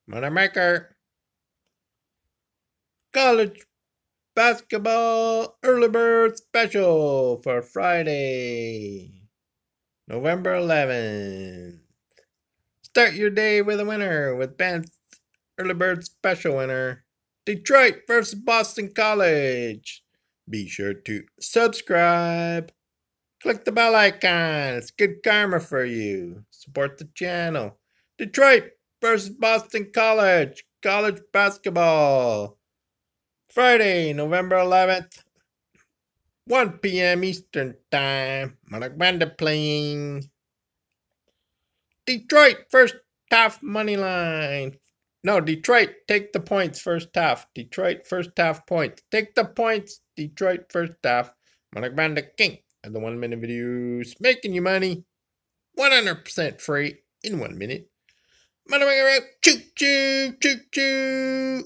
Moneymaker. College basketball early bird special for Friday, November 11th. Start your day with a winner with Ben's early bird special winner, Detroit versus Boston College. Be sure to subscribe. Click the bell icon. It's good karma for you. Support the channel. Detroit versus Boston College. College basketball. Friday, November 11th, 1 p.m. Eastern Time. Malakbanda playing. Detroit first half money line. No, Detroit, take the points first half. Detroit first half points. Take the points. Detroit first half. Malakbanda King. And the 1 minute videos making you money 100% free in 1 minute. Choo choo, choo choo.